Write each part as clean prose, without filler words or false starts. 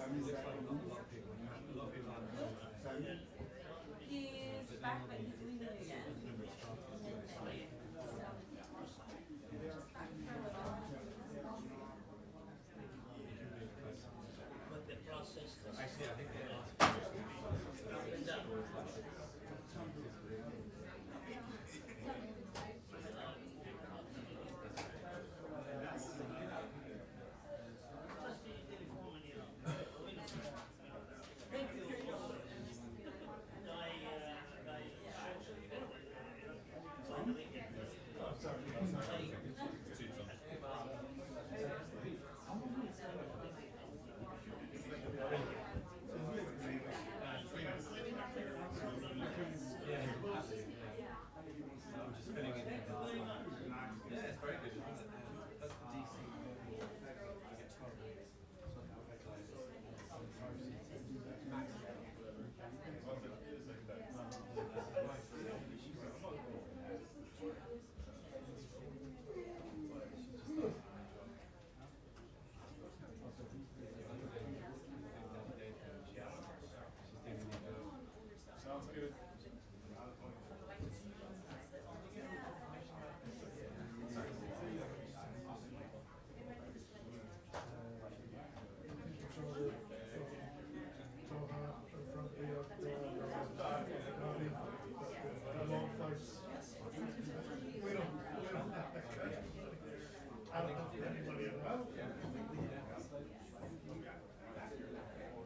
He's back, but he's leaving again. But the process doesn't. Actually, I think they I'm just filling in. Yeah, it's very good. That's the DC. Sounds good.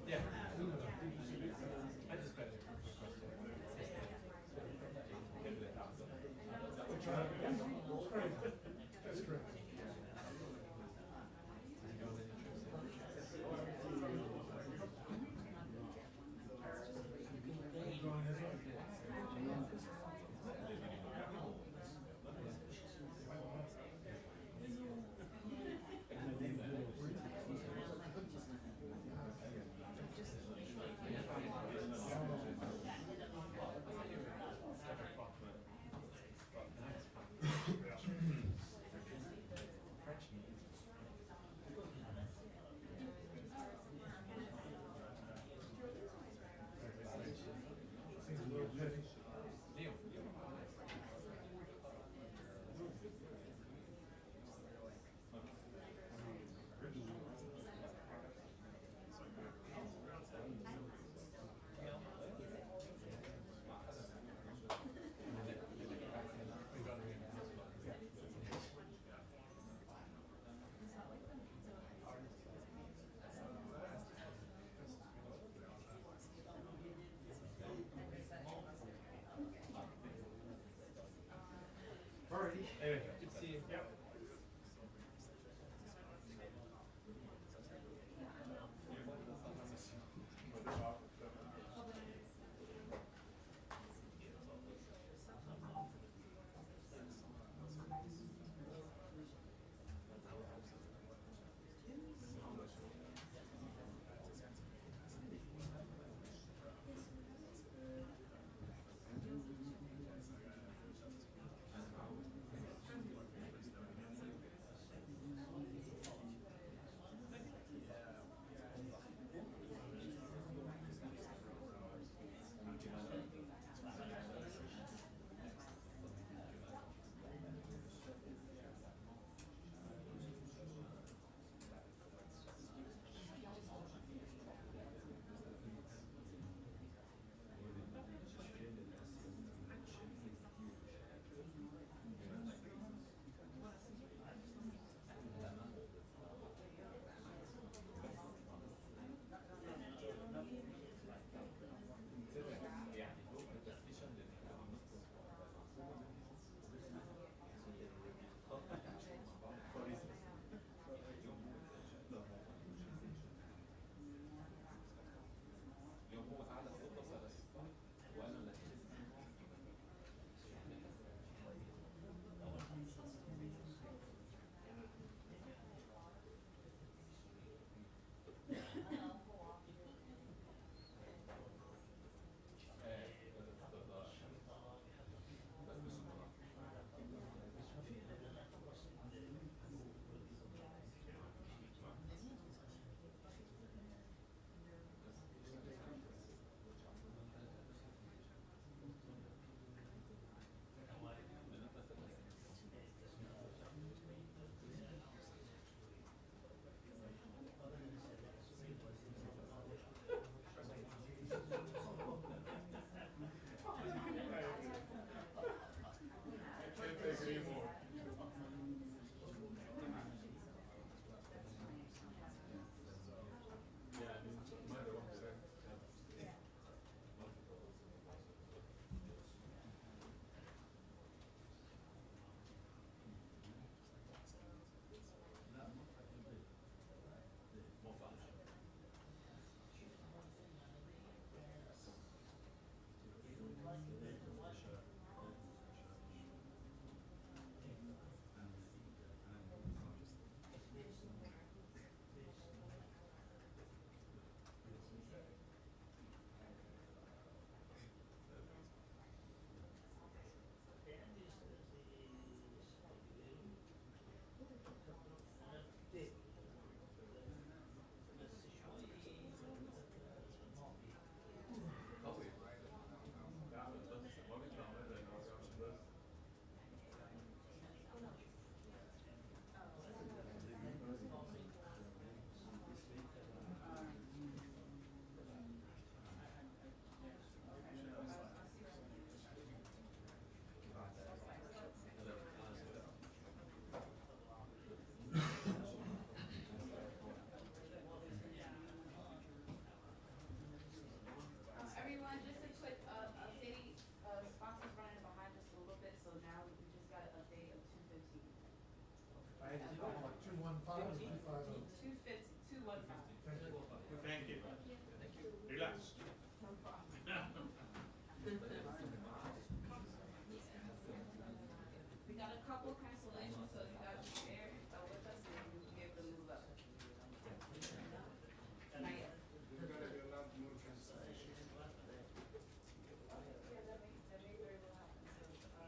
Yeah. I just got it. That's correct. Alrighty. Anyway, good to see you. Yep. 215 or 250. 250, 215. Thank you. Relax. We got a couple cancellations, so you gotta be there with us and we'll be able to move up. Not yet. There's gonna be a lot more cancellation. Yeah, that may very well happen, so,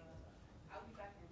I'll be back in.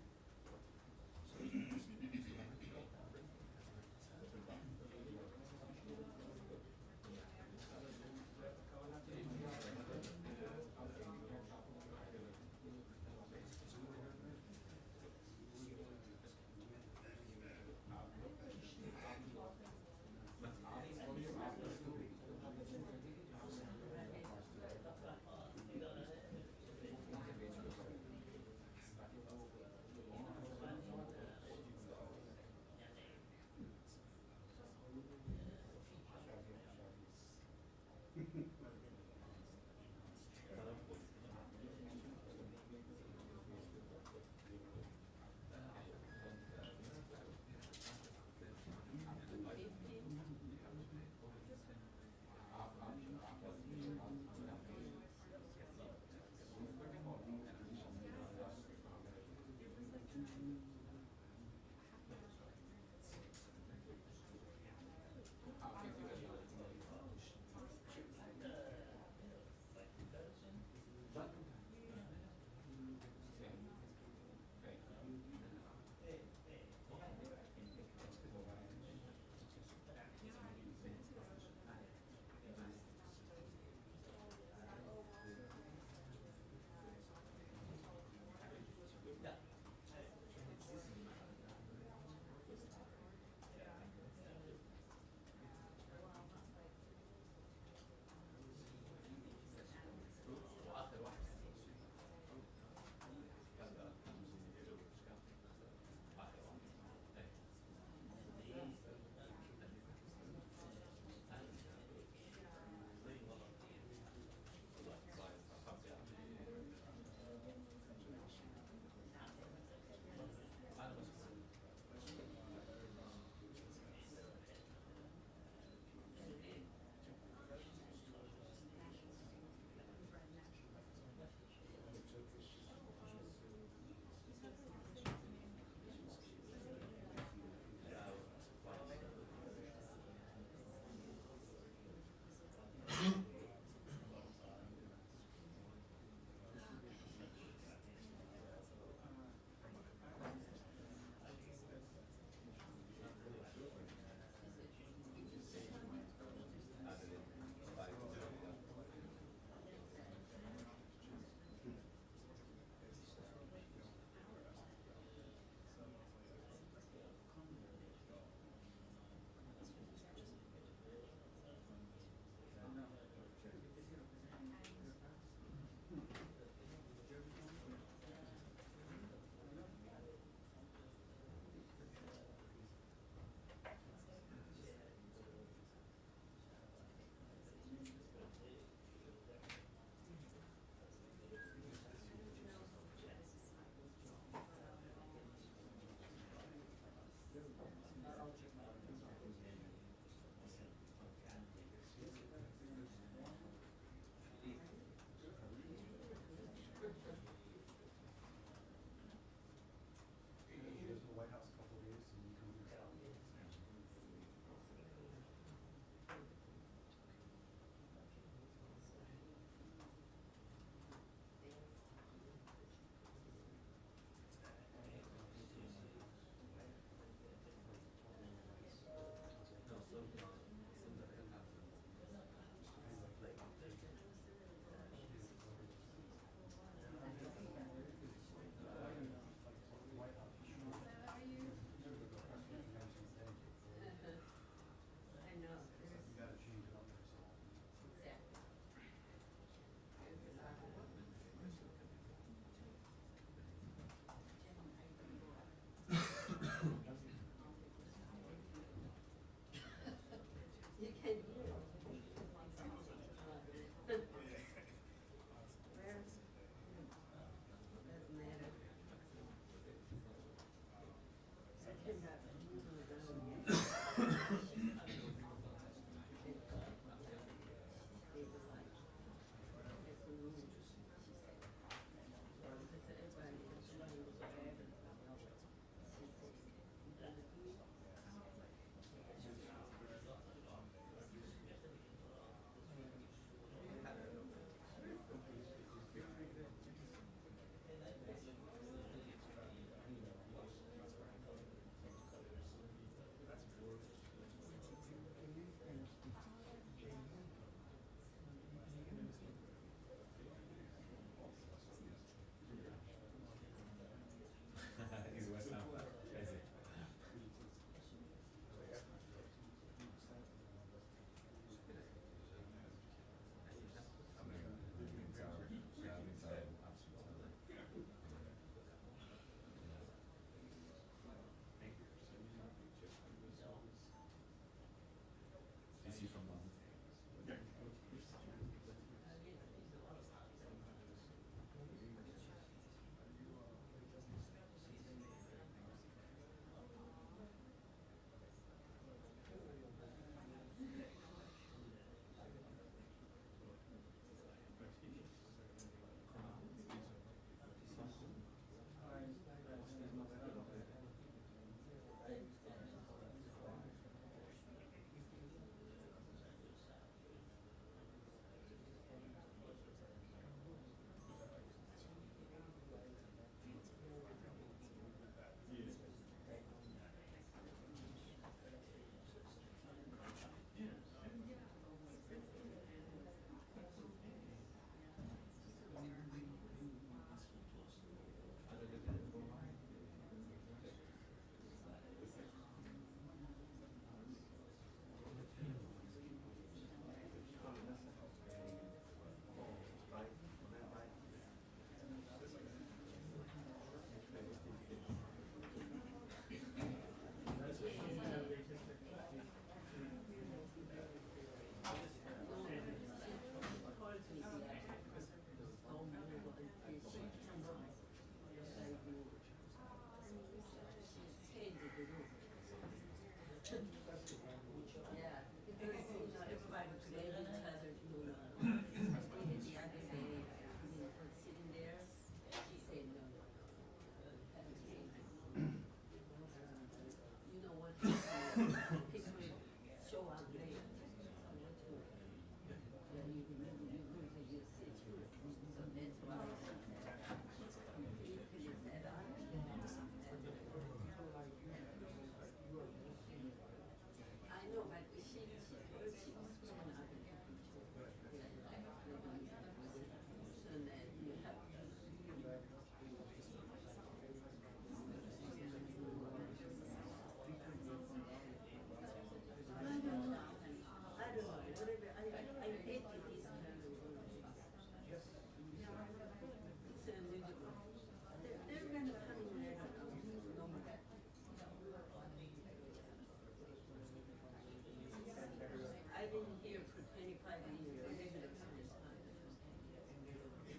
here for 25 years, living in this country.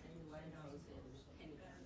And White House and Pentagon.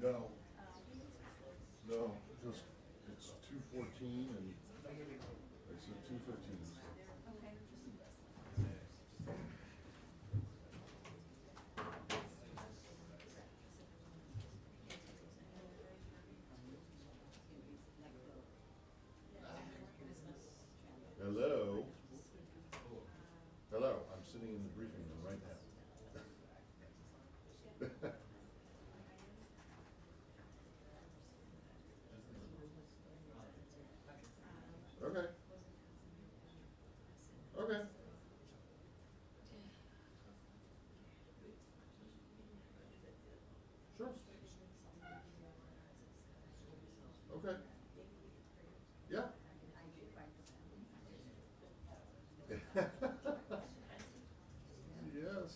No. No, just, it's 2:14 and I said 2:15. Hello? Hello, I'm sitting in the briefing room right now. Okay. Okay. Sure. Okay. Yeah. Yes.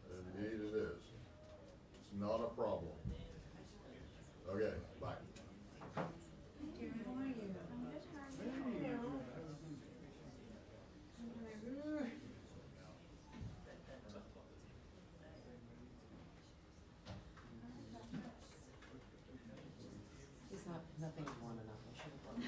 Indeed it is. It's not a problem. Okay, bye. It's not, nothing you want enough, I should have brought my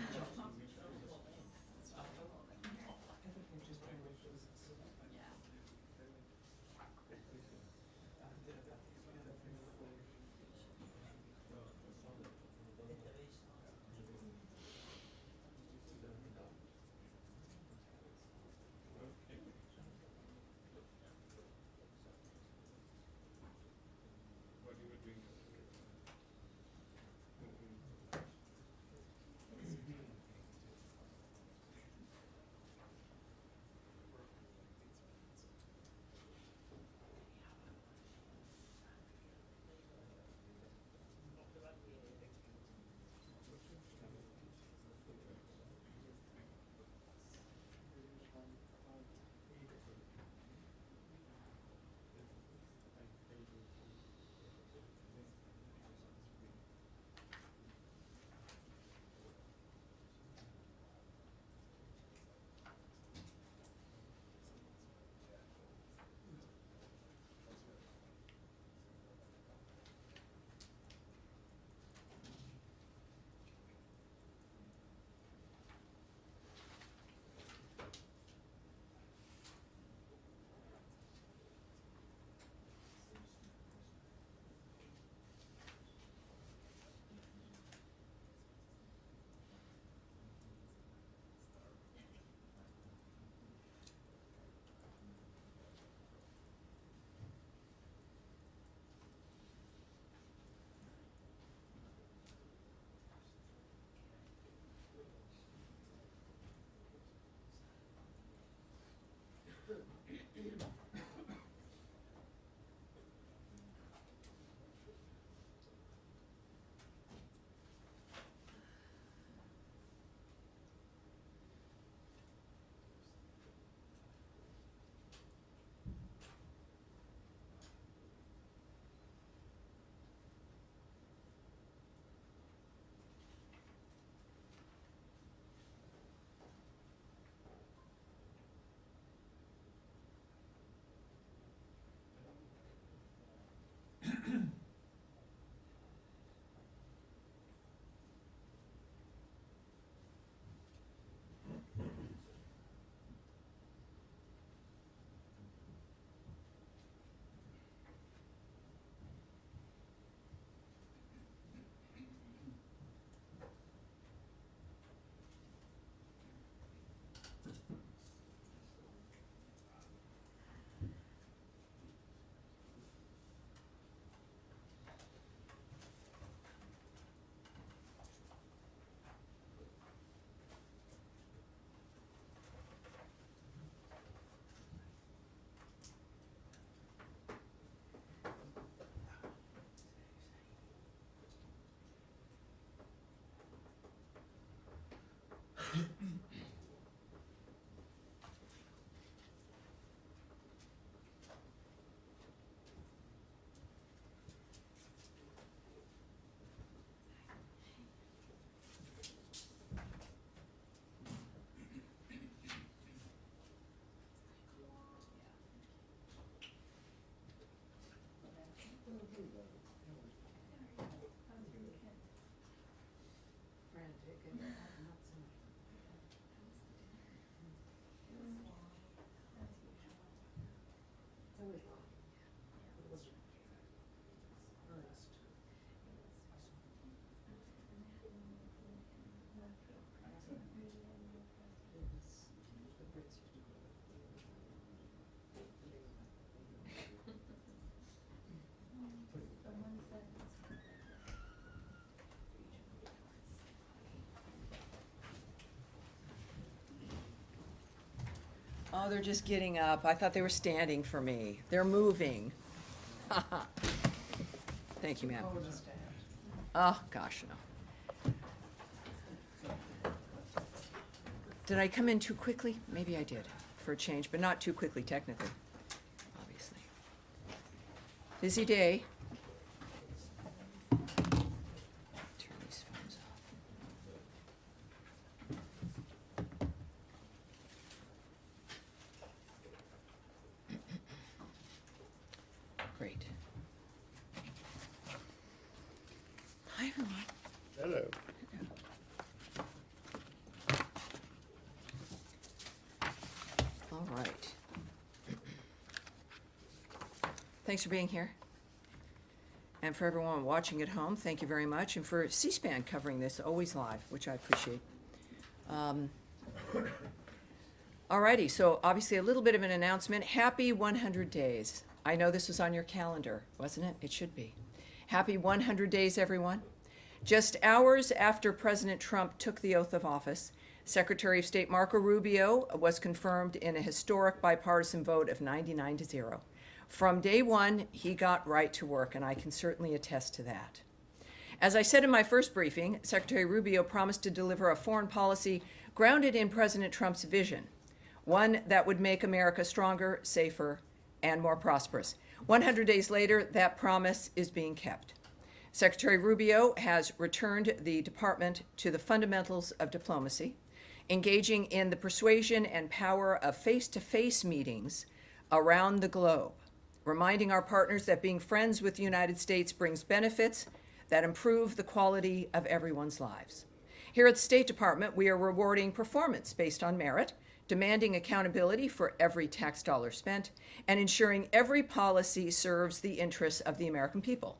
Oh, they're just getting up. I thought they were standing for me. They're moving. Thank you, ma'am. Oh, gosh, no. Did I come in too quickly? Maybe I did, for a change, but not too quickly technically, obviously. Busy day. Turn these phones off. Great. Hi, everyone. Hello. All right. Thanks for being here. And for everyone watching at home, thank you very much. And for C-SPAN covering this, always live, which I appreciate. Alrighty, so obviously a little bit of an announcement. Happy 100 days. I know this was on your calendar, wasn't it? It should be. Happy 100 days, everyone. Just hours after President Trump took the oath of office, Secretary of State Marco Rubio was confirmed in a historic bipartisan vote of 99-0. From day one, he got right to work, and I can certainly attest to that. As I said in my first briefing, Secretary Rubio promised to deliver a foreign policy grounded in President Trump's vision, one that would make America stronger, safer, and more prosperous. 100 days later, that promise is being kept. Secretary Rubio has returned the department to the fundamentals of diplomacy, engaging in the persuasion and power of face-to-face meetings around the globe, reminding our partners that being friends with the United States brings benefits that improve the quality of everyone's lives. Here at the State Department, we are rewarding performance based on merit, demanding accountability for every tax dollar spent, and ensuring every policy serves the interests of the American people.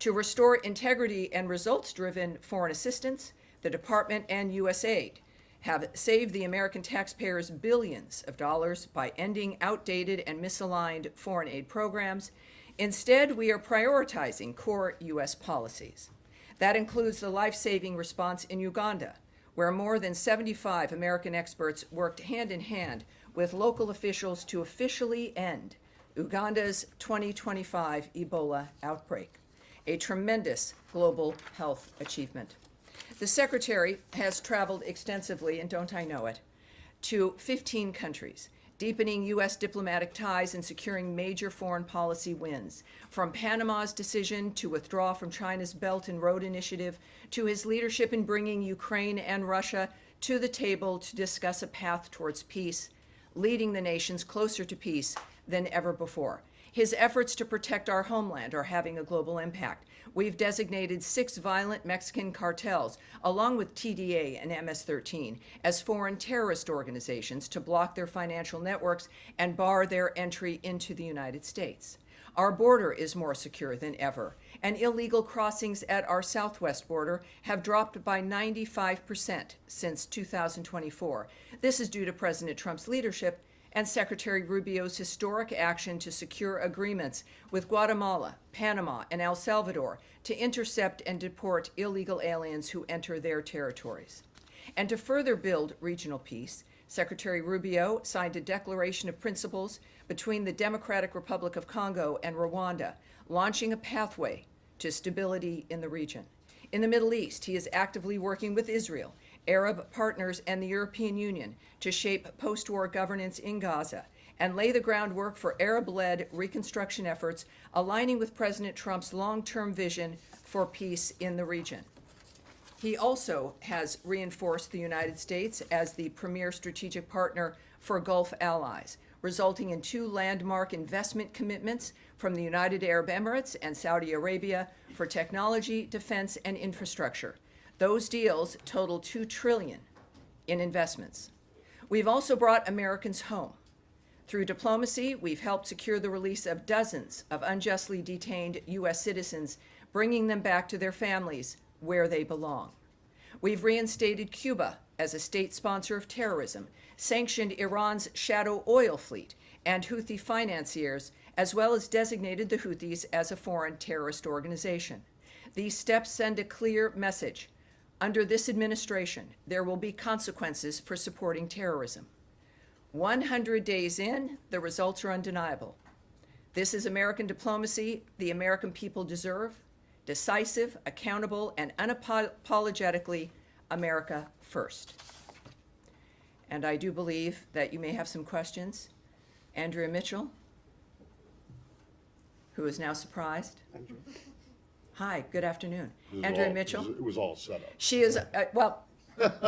To restore integrity and results-driven foreign assistance, the Department and USAID have saved the American taxpayers billions of dollars by ending outdated and misaligned foreign aid programs. Instead, we are prioritizing core U.S. policies. That includes the life-saving response in Uganda, where more than 75 American experts worked hand in hand with local officials to officially end Uganda's 2025 Ebola outbreak, a tremendous global health achievement. The Secretary has traveled extensively, and don't I know it, to 15 countries, deepening U.S. diplomatic ties and securing major foreign policy wins, from Panama's decision to withdraw from China's Belt and Road Initiative to his leadership in bringing Ukraine and Russia to the table to discuss a path towards peace, leading the nations closer to peace than ever before. His efforts to protect our homeland are having a global impact. We've designated 6 violent Mexican cartels, along with TDA and MS-13, as foreign terrorist organizations to block their financial networks and bar their entry into the United States. Our border is more secure than ever, and illegal crossings at our southwest border have dropped by 95% since 2024. This is due to President Trump's leadership and Secretary Rubio's historic action to secure agreements with Guatemala, Panama, and El Salvador to intercept and deport illegal aliens who enter their territories. And to further build regional peace, Secretary Rubio signed a declaration of principles between the Democratic Republic of Congo and Rwanda, launching a pathway to stability in the region. In the Middle East, he is actively working with Israel, Arab partners, and the European Union to shape post-war governance in Gaza and lay the groundwork for Arab-led reconstruction efforts, aligning with President Trump's long-term vision for peace in the region. He also has reinforced the United States as the premier strategic partner for Gulf allies, resulting in 2 landmark investment commitments from the United Arab Emirates and Saudi Arabia for technology, defense, and infrastructure. Those deals total $2 trillion in investments. We've also brought Americans home. Through diplomacy, we've helped secure the release of dozens of unjustly detained U.S. citizens, bringing them back to their families where they belong. We've reinstated Cuba as a state sponsor of terrorism, sanctioned Iran's shadow oil fleet and Houthi financiers, as well as designated the Houthis as a foreign terrorist organization. These steps send a clear message. Under this administration, there will be consequences for supporting terrorism. 100 days in, the results are undeniable. This is American diplomacy the American people deserve. Decisive, accountable, and unapologetically America first. And I do believe that you may have some questions. Andrea Mitchell, who is now surprised. Hi, good afternoon. Andrea Mitchell. It was all set up. She is,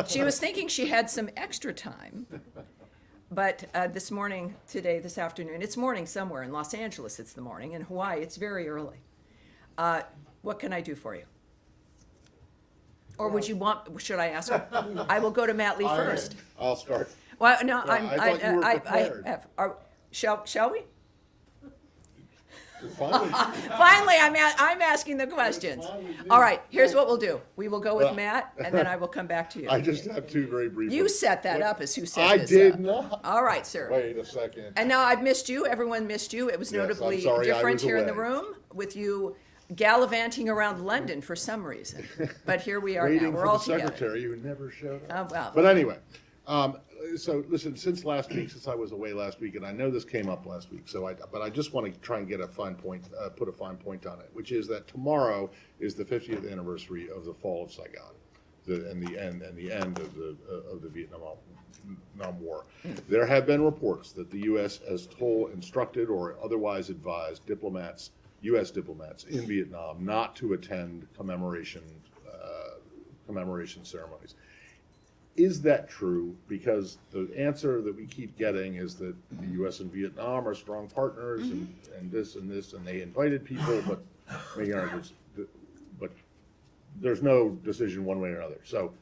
she was thinking she had some extra time, but this afternoon, it's morning somewhere. In Los Angeles, it's the morning. In Hawaii, it's very early. What can I do for you? Or should I ask? I will go to Matt Lee first. I'll start. Well, no, I thought you were prepared. Shall we? Finally, Finally, I'm asking the questions. All right, here's what we'll do. We will go with Well- Matt, and then I will come back to you. I just have two very brief. You ones. set that What- up as who set I this did up. not. All right, sir. Wait a second. And now I've missed you. Everyone missed you. It was Yes, I'm notably sorry I different was here in the away. room with you gallivanting around London for some reason. But here we are now. Waiting We're for all the together. secretary who never showed up. Well, But anyway, so listen, since last week, since I was away last week, and I know this came up last week, but I just want to try and get a fine point, put a fine point on it, which is that tomorrow is the 50th anniversary of the fall of Saigon, and the end of the Vietnam War. There have been reports that the U.S. has instructed or otherwise advised U.S. diplomats in Vietnam not to attend commemoration ceremonies. Is that true? Because the answer that we keep getting is that the U.S. and Vietnam are strong partners, and this, and they invited people, but there's no decision one way or another. So,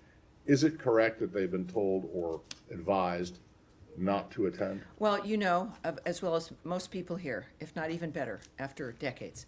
is it correct that they've been told or advised not to attend? Well, you know, as well as most people here, if not even better, after decades,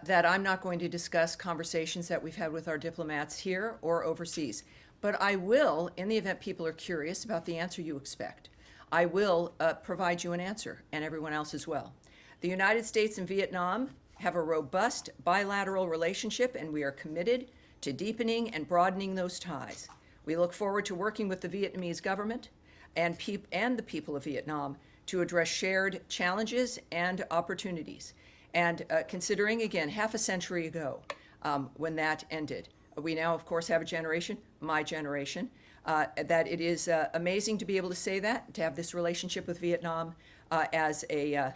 that I'm not going to discuss conversations that we've had with our diplomats here or overseas. But I will, in the event people are curious about the answer you expect, I will provide you an answer, and everyone else as well. The United States and Vietnam have a robust bilateral relationship, and we are committed to deepening and broadening those ties. We look forward to working with the Vietnamese government and the people of Vietnam to address shared challenges and opportunities. And considering, again, half a century ago, when that ended, we now, of course, have a generation, my generation, that it is amazing to be able to say that, to have this relationship with Vietnam as a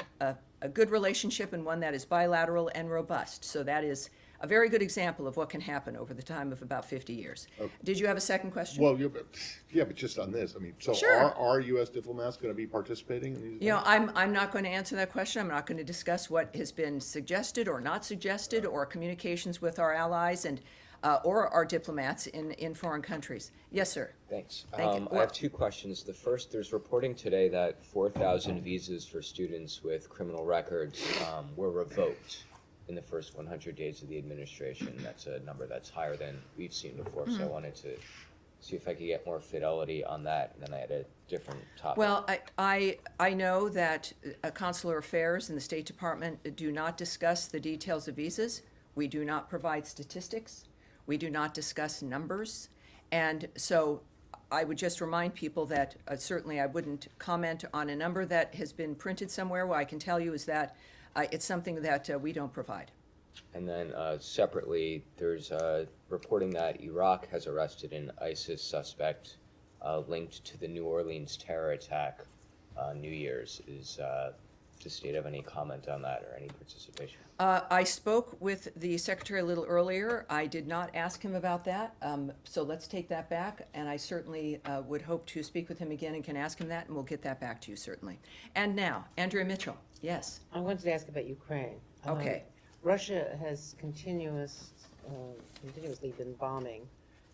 good relationship and one that is bilateral and robust. So that is a very good example of what can happen over the time of about 50 years. Okay. Did you have a second question? Well, yeah, but just on this, I mean, so Sure. are U.S. diplomats going to be participating in these? You know, I'm not going to answer that question. I'm not going to discuss what has been suggested or not suggested or communications with our allies and or our diplomats in foreign countries. Yes, sir. Thanks. Thank you. I have two questions. The first, there's reporting today that 4,000 visas for students with criminal records were revoked in the first 100 days of the administration. That's a number that's higher than we've seen before. So I wanted to see if I could get more fidelity on that. And then I had a different topic. Well, I know that consular affairs and the State Department do not discuss the details of visas. We do not provide statistics. We do not discuss numbers. And so I would just remind people that certainly I wouldn't comment on a number that has been printed somewhere. What I can tell you is that it's something that we don't provide. And then separately, there's reporting that Iraq has arrested an ISIS suspect linked to the New Orleans terror attack on New Year's. Is the state have any comment on that or any participation? I spoke with the secretary a little earlier. I did not ask him about that, so let's take that back. And I certainly would hope to speak with him again and can ask him that, and we'll get that back to you, certainly. And now, Andrea Mitchell. Yes. I wanted to ask about Ukraine. Okay. Russia has continuously been bombing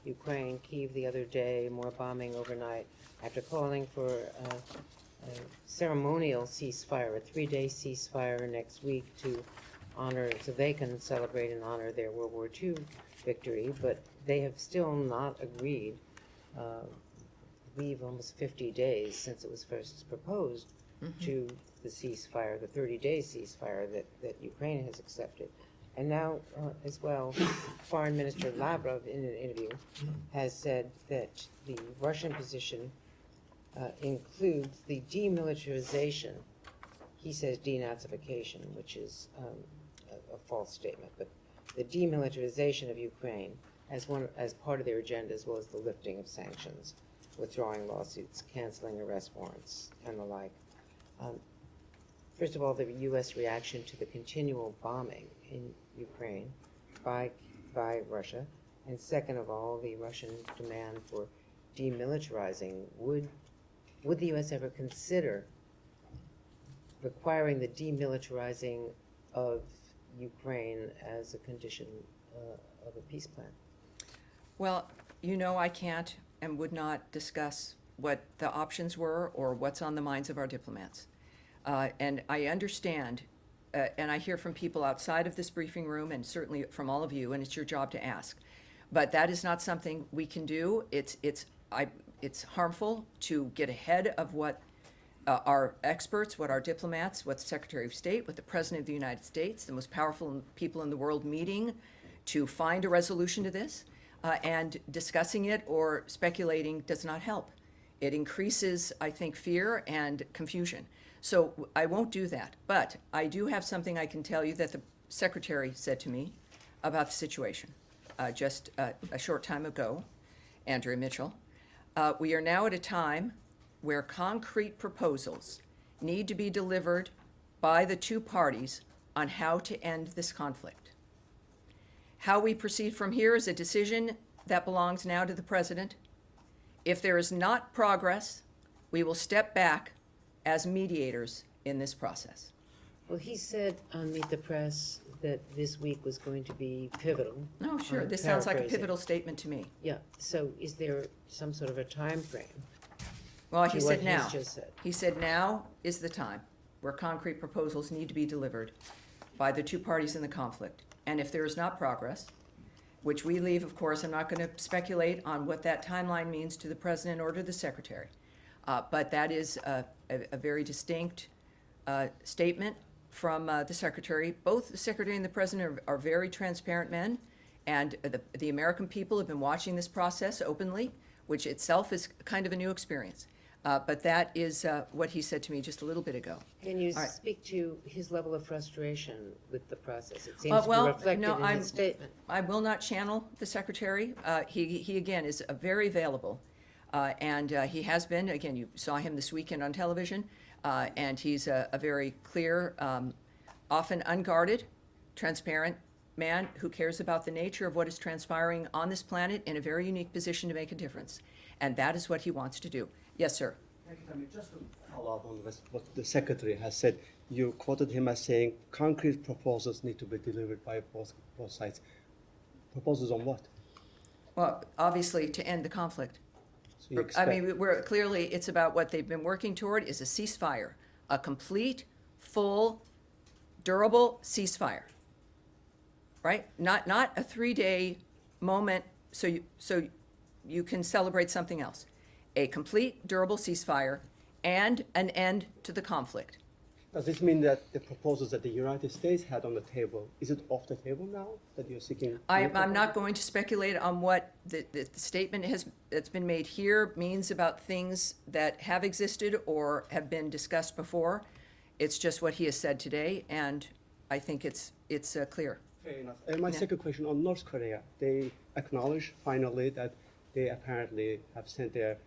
Ukraine, Kyiv the other day, more bombing overnight, after calling for a ceremonial ceasefire, a 3-day ceasefire next week to honor, so they can celebrate and honor their World War II victory, but they have still not agreed, I believe almost 50 days since it was first proposed, to the ceasefire, the 30-day ceasefire that Ukraine has accepted. And now, as well, Foreign Minister Lavrov, in an interview, has said that the Russian position includes the demilitarization. He says denazification, which is a false statement, but the demilitarization of Ukraine as part of their agenda, as well as the lifting of sanctions, withdrawing lawsuits, canceling arrest warrants, and the like. First of all, the U.S. reaction to the continual bombing in Ukraine by Russia, and second of all, the Russian demand for demilitarizing. Would the U.S. ever consider requiring the demilitarizing of Ukraine as a condition of a peace plan? Well, you know I can't and would not discuss what the options were or what's on the minds of our diplomats. And I understand, and I hear from people outside of this briefing room and certainly from all of you, and it's your job to ask. But that is not something we can do. It's harmful to get ahead of what our experts, what our diplomats, what the Secretary of State, what the President of the United States, the most powerful people in the world meeting to find a resolution to this. And discussing it or speculating does not help. It increases, I think, fear and confusion. So I won't do that. But I do have something I can tell you that the Secretary said to me about the situation just a short time ago, Andrea Mitchell. We are now at a time where concrete proposals need to be delivered by the two parties on how to end this conflict. How we proceed from here is a decision that belongs now to the President. If there is not progress, we will step back as mediators in this process. Well, he said on Meet the Press that this week was going to be pivotal. No, sure. I'm This sounds like a paraphrasing. pivotal statement to me. Yeah, so is there some sort of a time frame? Well, to he what said he's now. just said? He said now is the time where concrete proposals need to be delivered by the two parties in the conflict. And if there is not progress, which we leave, of course, I'm not going to speculate on what that timeline means to the President or to the Secretary. But that is a very distinct statement from the Secretary. Both the Secretary and the President are very transparent men, and the American people have been watching this process openly, which itself is kind of a new experience. But that is what he said to me just a little bit ago. Can you All right. speak to his level of frustration with the process? It seems to Well, be reflected no, in his statement. I will not channel the Secretary. He again, is very available. And he has been, again, you saw him this weekend on television, and he's a very clear, often unguarded, transparent man who cares about the nature of what is transpiring on this planet in a very unique position to make a difference. And that is what he wants to do. Yes, sir. Thank you, Tammy. Just to follow up on what the Secretary has said, you quoted him as saying concrete proposals need to be delivered by both sides. Proposals on what? Well, obviously, to end the conflict. So you I expect, mean, we're clearly, it's about what they've been working toward is a ceasefire, a complete, full, durable ceasefire, right? Not a 3-day moment so you can celebrate something else. A complete, durable ceasefire and an end to the conflict. does this mean that the proposals that the United States had on the table, is it off the table now that you're seeking? I'm not going to speculate on what the statement that's been made here means about things that have existed or have been discussed before. It's just what he has said today, and I think it's clear. Fair enough. And my Yeah. second question on North Korea, they acknowledge finally that they apparently have sent their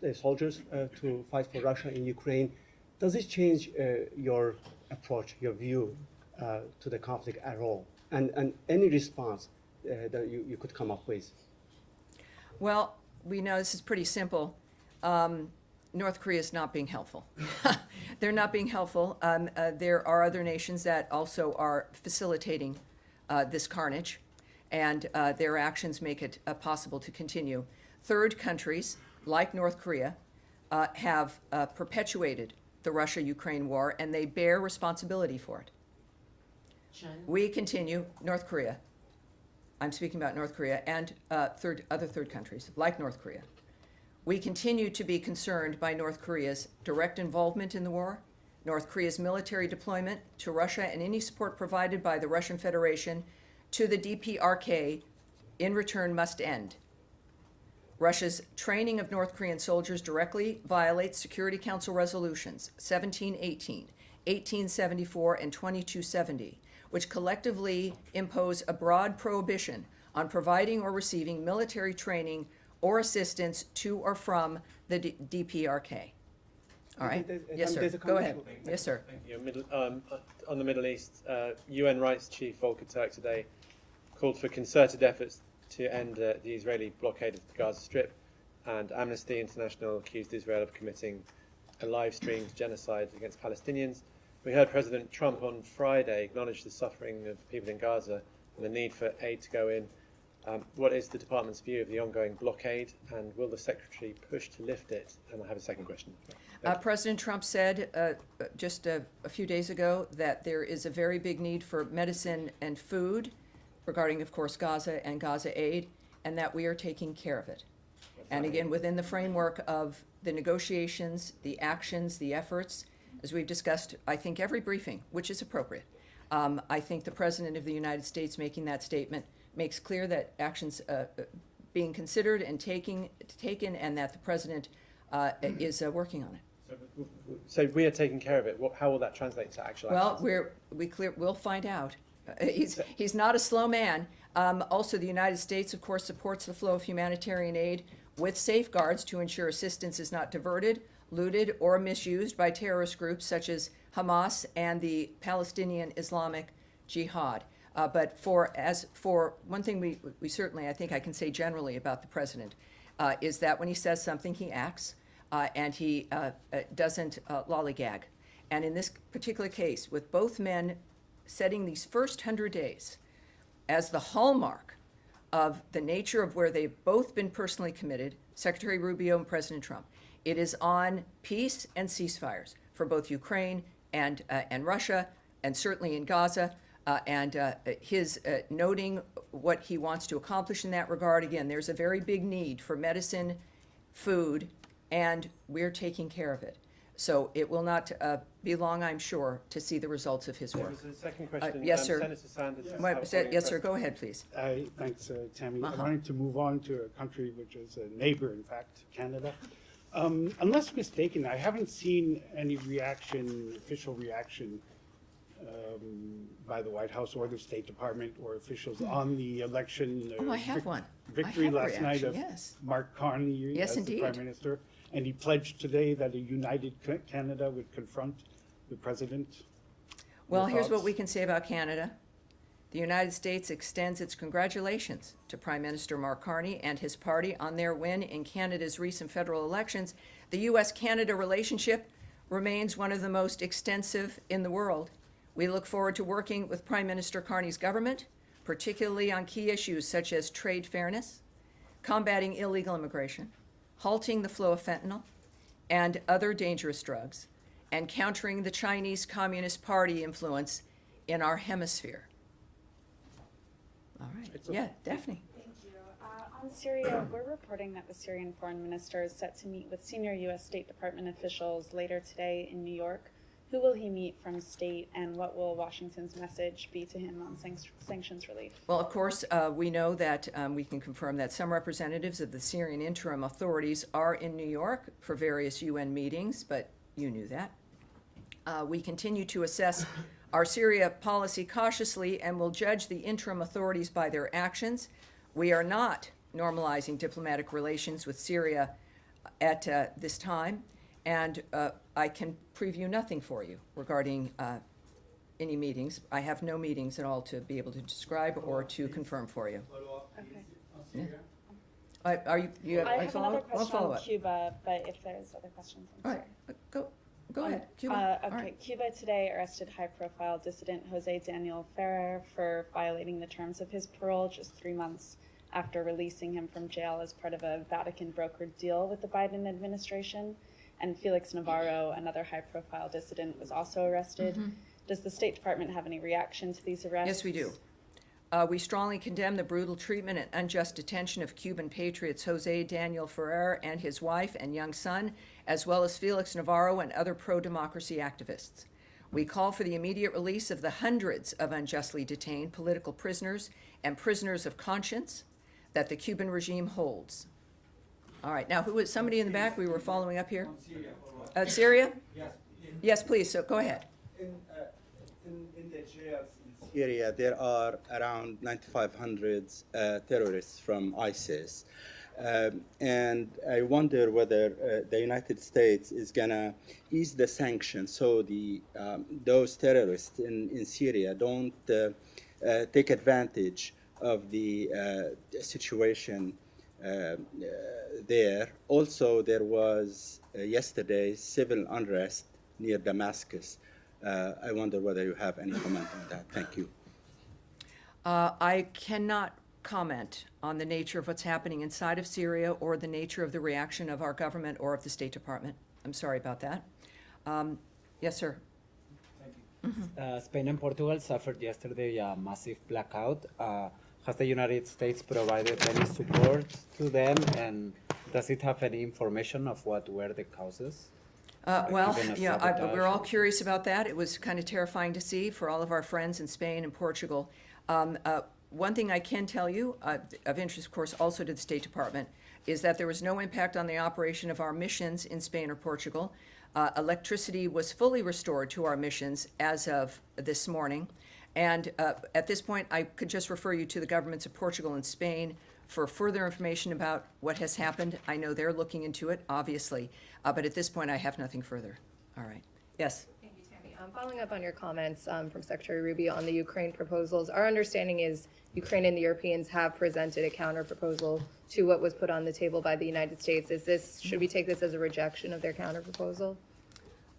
their soldiers to fight for Russia in Ukraine. Does this change your approach, your view to the conflict at all? And any response that you could come up with? Well, we know this is pretty simple. North Korea is not being helpful. They're not being helpful. There are other nations that also are facilitating this carnage, and their actions make it possible to continue. Third countries, like North Korea, have perpetuated the Russia-Ukraine war, and they bear responsibility for it. China? We continue, North Korea, I'm speaking about North Korea, and other third countries, like North Korea. We continue to be concerned by North Korea's direct involvement in the war, North Korea's military deployment to Russia, and any support provided by the Russian Federation to the DPRK in return must end. Russia's training of North Korean soldiers directly violates Security Council resolutions 1718, 1874, and 2270, which collectively impose a broad prohibition on providing or receiving military training or assistance to or from the DPRK. All right? Yes, sir. There's a Go ahead. comment. Yes, sir. On the Middle East, UN Rights Chief Volker Turk today called for concerted efforts to end the Israeli blockade of the Gaza Strip, and Amnesty International accused Israel of committing a live-streamed genocide against Palestinians. We heard President Trump on Friday acknowledge the suffering of people in Gaza and the need for aid to go in. What is the department's view of the ongoing blockade, and will the Secretary push to lift it? And I have a second question. President Trump said just a few days ago that there is a very big need for medicine and food regarding, of course, Gaza and Gaza aid, and that we are taking care of it. And again, within the framework of the negotiations, the actions, the efforts, as we've discussed, I think every briefing, which is appropriate. I think the President of the United States making that statement makes clear that actions being considered and taken, and that the President is working on it. So we are taking care of it. How will that translate to actual actions? Well, we'll find out. He's not a slow man. Also, the United States, of course, supports the flow of humanitarian aid with safeguards to ensure assistance is not diverted, looted, or misused by terrorist groups such as Hamas and the Palestinian Islamic Jihad. But for one thing, we certainly, I think I can say generally about the President, is that when he says something, he acts, and he doesn't lollygag. And in this particular case, with both men setting these first 100 days as the hallmark of the nature of where they've both been personally committed, Secretary Rubio and President Trump, it is on peace and ceasefires for both Ukraine and Russia, and certainly in Gaza. His noting what he wants to accomplish in that regard. Again, there's a very big need for medicine, food, and we're taking care of it. So it will not be long, I'm sure, to see the results of his work. The second question, yes, sir. Senator Sanders. Yes, sir. Go ahead, please. Thanks, Tammy. I wanted to move on to a country which is a neighbor, in fact, Canada. Unless mistaken, I haven't seen any official reaction by the White House or the State Department or officials on the election. I have one. Victory I have last night of yes. Mark Carney Yes, as indeed. the Prime Minister. And he pledged today that a united Canada would confront the President. Well, Your here's what thoughts? we can say about Canada. The United States extends its congratulations to Prime Minister Mark Carney and his party on their win in Canada's recent federal elections. The U.S.-Canada relationship remains one of the most extensive in the world. We look forward to working with Prime Minister Carney's government, particularly on key issues such as trade fairness, combating illegal immigration, halting the flow of fentanyl and other dangerous drugs, and countering the Chinese Communist Party influence in our hemisphere. All right. Yeah, Daphne. Thank you. On Syria, we're reporting that the Syrian foreign minister is set to meet with senior U.S. State Department officials later today in New York. Who will he meet from state, and what will Washington's message be to him on sanctions relief? Well, of course, we know that we can confirm that some representatives of the Syrian interim authorities are in New York for various UN meetings, but you knew that. We continue to assess our Syria policy cautiously and will judge the interim authorities by their actions. We are not normalizing diplomatic relations with Syria at this time, and I can preview nothing for you regarding any meetings. I have no meetings at all to be able to describe or to confirm for you. Okay. Yeah. You have I a have another question follow on up. Cuba, but if there's other questions, I'm All right, sorry. go ahead. Cuba. All Okay. right. Cuba today arrested high-profile dissident Jose Daniel Ferrer for violating the terms of his parole just 3 months after releasing him from jail as part of a Vatican-brokered deal with the Biden administration. And Felix Navarro, another high-profile dissident, was also arrested. Mm-hmm. Does the State Department have any reaction to these arrests? Yes, we do. We strongly condemn the brutal treatment and unjust detention of Cuban patriots Jose Daniel Ferrer and his wife and young son, as well as Felix Navarro and other pro-democracy activists. We call for the immediate release of the hundreds of unjustly detained political prisoners and prisoners of conscience that the Cuban regime holds. All right, now who was, somebody in the back, we were following up here? Syria? Yes, please, so go ahead. In the jails in Syria, there are around 9,500 terrorists from ISIS. And I wonder whether the United States is going to ease the sanctions so those terrorists in Syria don't take advantage of the situation there. Also, there was yesterday civil unrest near Damascus. I wonder whether you have any comment on that. Thank you. I cannot comment on the nature of what's happening inside of Syria or the nature of the reaction of our government or of the State Department. I'm sorry about that. Yes, sir. Spain and Portugal suffered yesterday a massive blackout. Has the United States provided any support to them, and does it have any information of what were the causes? Well, yeah, we're all curious about that. It was kind of terrifying to see for all of our friends in Spain and Portugal. One thing I can tell you, of interest, of course, also to the State Department, is that there was no impact on the operation of our missions in Spain or Portugal. Electricity was fully restored to our missions as of this morning. And at this point, I could just refer you to the governments of Portugal and Spain for further information about what has happened. I know they're looking into it, obviously, but at this point, I have nothing further. All right. Yes? Thank you, Tammy. Following up on your comments from Secretary Rubio on the Ukraine proposals, our understanding is Ukraine and the Europeans have presented a counter proposal to what was put on the table by the United States. Should we take this as a rejection of their counter proposal?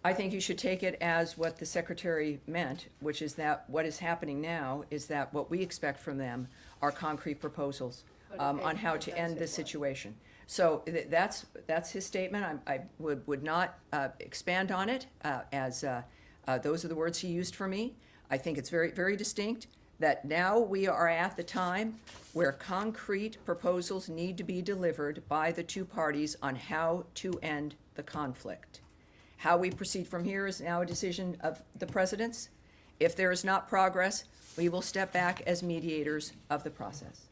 I think you should take it as what the Secretary meant, which is that what is happening now is that what we expect from them are concrete proposals on how to end this situation. So that's his statement. I would not expand on it as those are the words he used for me. I think it's very, very distinct that now we are at the time where concrete proposals need to be delivered by the two parties on how to end the conflict. How we proceed from here is now a decision of the president's. If there is not progress, we will step back as mediators of the process.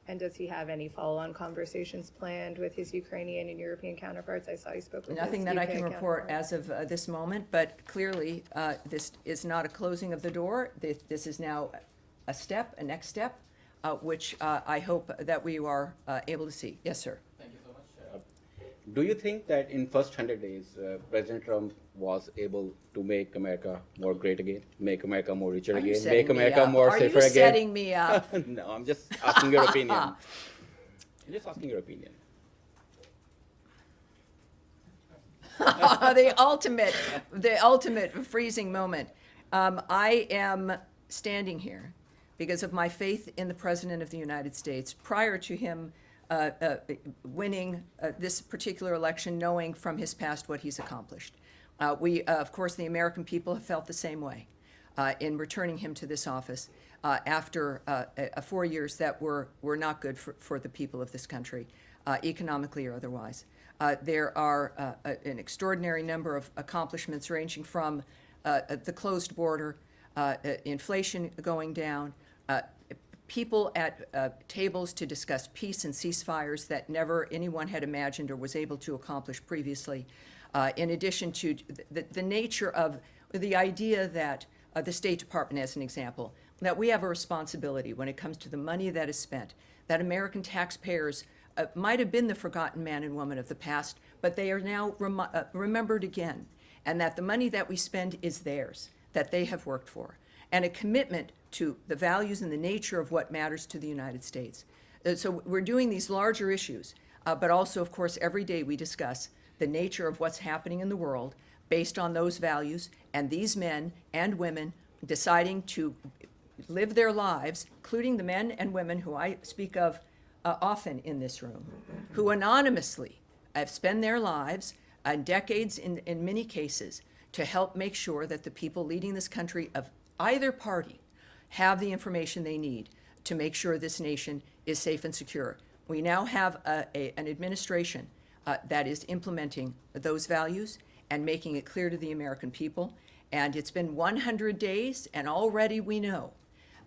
And does he have any follow-on conversations planned with his Ukrainian and European counterparts? I saw he spoke with Nothing his that I UK can report counterpart. as of this moment, but clearly this is not a closing of the door. This is now a next step, which I hope that we are able to see. Yes, sir. Thank you so much. Do you think that in first 100 days, President Trump was able to make America more great again, make America more richer Are you again, setting make me America up? more Are safer you again? setting me up? No, I'm just asking your opinion. I'm just asking your opinion. the ultimate freezing moment. I am standing here because of my faith in the President of the United States prior to him winning this particular election, knowing from his past what he's accomplished. Of course, the American people have felt the same way in returning him to this office after 4 years that were not good for the people of this country, economically or otherwise. There are an extraordinary number of accomplishments ranging from the closed border, inflation going down, people at tables to discuss peace and ceasefires that never anyone had imagined or was able to accomplish previously, in addition to the nature of the idea that the State Department, as an example, that we have a responsibility when it comes to the money that is spent, that American taxpayers might have been the forgotten man and woman of the past, but they are now remembered again, and that the money that we spend is theirs, that they have worked for, and a commitment to the values and the nature of what matters to the United States. So we're doing these larger issues, but also, of course, every day we discuss the nature of what's happening in the world based on those values, and these men and women deciding to live their lives, including the men and women who I speak of often in this room, who anonymously have spent their lives and decades in many cases to help make sure that the people leading this country of either party have the information they need to make sure this nation is safe and secure. We now have an administration that is implementing those values and making it clear to the American people. And it's been 100 days, and already we know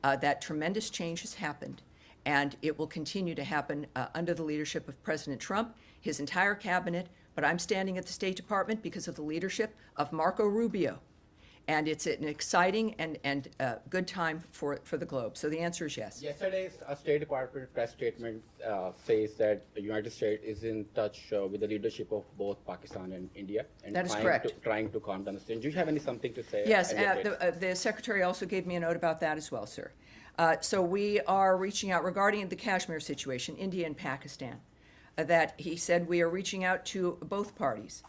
that tremendous change has happened. and it will continue to happen under the leadership of President Trump, his entire cabinet, but I'm standing at the State Department because of the leadership of Marco Rubio. And it's an exciting and good time for the globe. So the answer is yes. Yesterday's State Department press statement says that the United States is in touch with the leadership of both Pakistan and India, and That is correct. Trying to calm down the situation. Do you have something to say? Yes, the Secretary also gave me a note about that as well, sir. So we are reaching out regarding the Kashmir situation, India and Pakistan, that he said we are reaching out to both parties.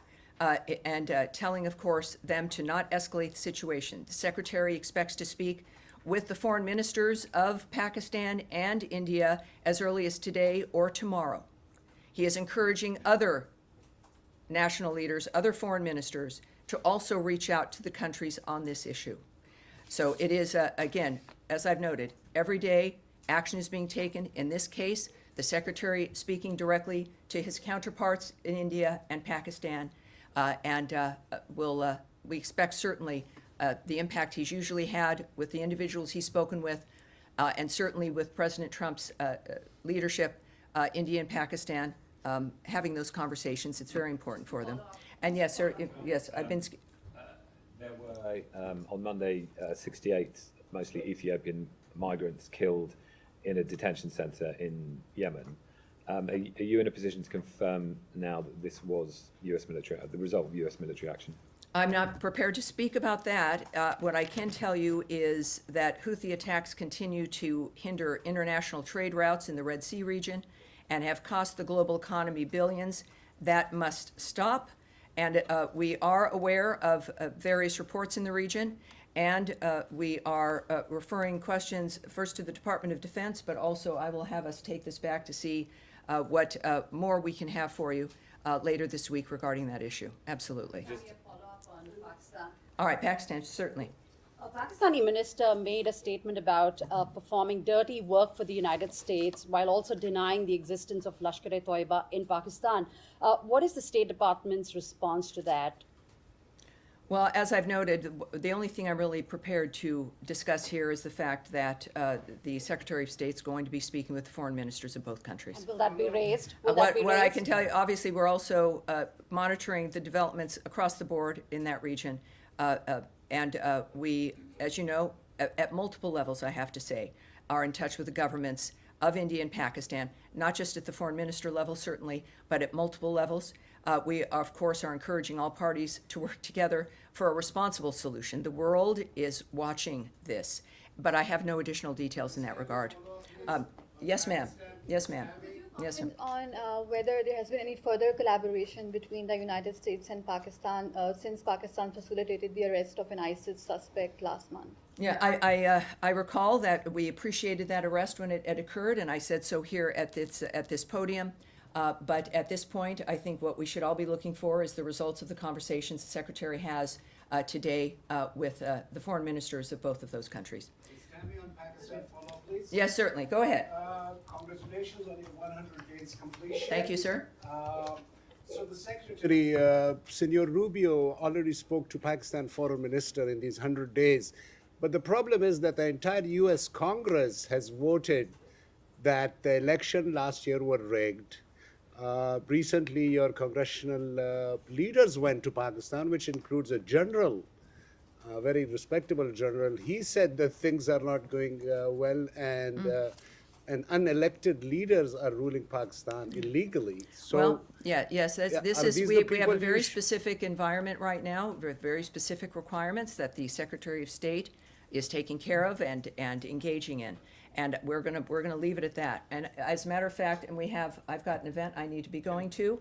And telling, of course, them to not escalate the situation. The Secretary expects to speak with the foreign ministers of Pakistan and India as early as today or tomorrow. He is encouraging other national leaders, other foreign ministers, to also reach out to the countries on this issue. So it is, again, as I've noted, every day action is being taken. In this case, the Secretary speaking directly to his counterparts in India and Pakistan. We expect certainly the impact he's usually had with the individuals he's spoken with, and certainly with President Trump's leadership, India and Pakistan, having those conversations. It's very important for them. And yes, sir, yes, I've been... There were, on Monday, 68 mostly Ethiopian migrants killed in a detention center in Yemen. Are you in a position to confirm now that this was U.S. military, the result of U.S. military action? I'm not prepared to speak about that. What I can tell you is that Houthi attacks continue to hinder international trade routes in the Red Sea region and have cost the global economy billions. That must stop. And we are aware of various reports in the region, and we are referring questions first to the Department of Defense, but also I will have us take this back to see what more we can have for you later this week regarding that issue. Absolutely. All right, Pakistan, certainly. A Pakistani minister made a statement about performing dirty work for the United States while also denying the existence of Lashkar-e-Toiba in Pakistan. What is the State Department's response to that? Well, as I've noted, the only thing I'm really prepared to discuss here is the fact that the Secretary of State is going to be speaking with the foreign ministers of both countries. And will that be raised? What I can tell you, obviously, we're also monitoring the developments across the board in that region. And we, as you know, at multiple levels, I have to say, are in touch with the governments of India and Pakistan, not just at the foreign minister level, certainly, but at multiple levels. We, of course, are encouraging all parties to work together for a responsible solution. The world is watching this, but I have no additional details in that regard. Yes, ma'am. Yes, ma'am. Yes, ma'am. On whether there has been any further collaboration between the United States and Pakistan since Pakistan facilitated the arrest of an ISIS suspect last month. Yeah, I recall that we appreciated that arrest when it occurred, and I said so here at this podium. But at this point, I think what we should all be looking for is the results of the conversations the Secretary has today with the foreign ministers of both of those countries. Yes, certainly. Go ahead. Congratulations on your 100 days completion. Thank you, sir. So the Secretary, Senor Rubio, already spoke to Pakistan Foreign Minister in these 100 days. But the problem is that the entire U.S. Congress has voted that the election last year were rigged. Recently, your congressional leaders went to Pakistan, which includes a general, a very respectable general. He said that things are not going well, and unelected leaders are ruling Pakistan illegally. So, well, yes, we have a very specific environment right now, with very specific requirements that the Secretary of State is taking care of and engaging in. And we're gonna leave it at that. And as a matter of fact, I've got an event I need to be going to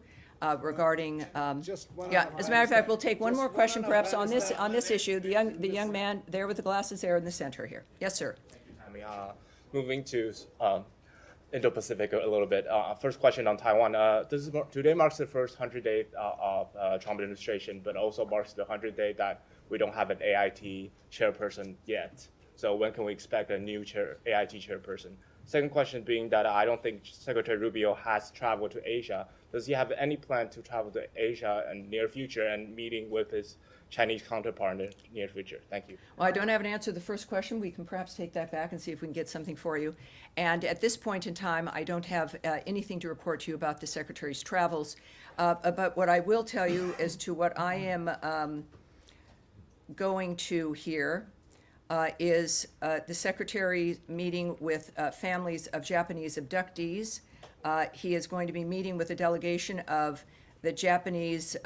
regarding. As a matter of fact, we'll take one more question perhaps on this issue. The young man there with the glasses there in the center here. Yes, sir. Thank you, Tammy. Moving to Indo-Pacific a little bit. First question on Taiwan. Today marks the first 100 days of Trump administration, but also marks the 100th day that we don't have an AIT chairperson yet. So when can we expect a new AIT chairperson? Second question being that I don't think Secretary Rubio has traveled to Asia. Does he have any plan to travel to Asia in the near future and meeting with his Chinese counterpart in the near future? Thank you. Well, I don't have an answer to the first question. We can perhaps take that back and see if we can get something for you. And at this point in time, I don't have anything to report to you about the Secretary's travels. But what I will tell you as to what I am going to here is the Secretary meeting with families of Japanese abductees. He is going to be meeting with a delegation of the Japanese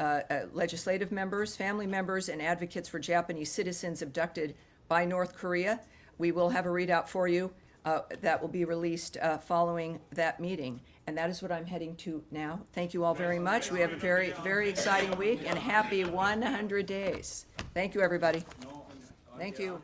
legislative members, family members, and advocates for Japanese citizens abducted by North Korea. We will have a readout for you that will be released following that meeting. And that is what I'm heading to now. Thank you all very much. We have a very, very exciting week, and happy 100 days. Thank you, everybody. Thank you.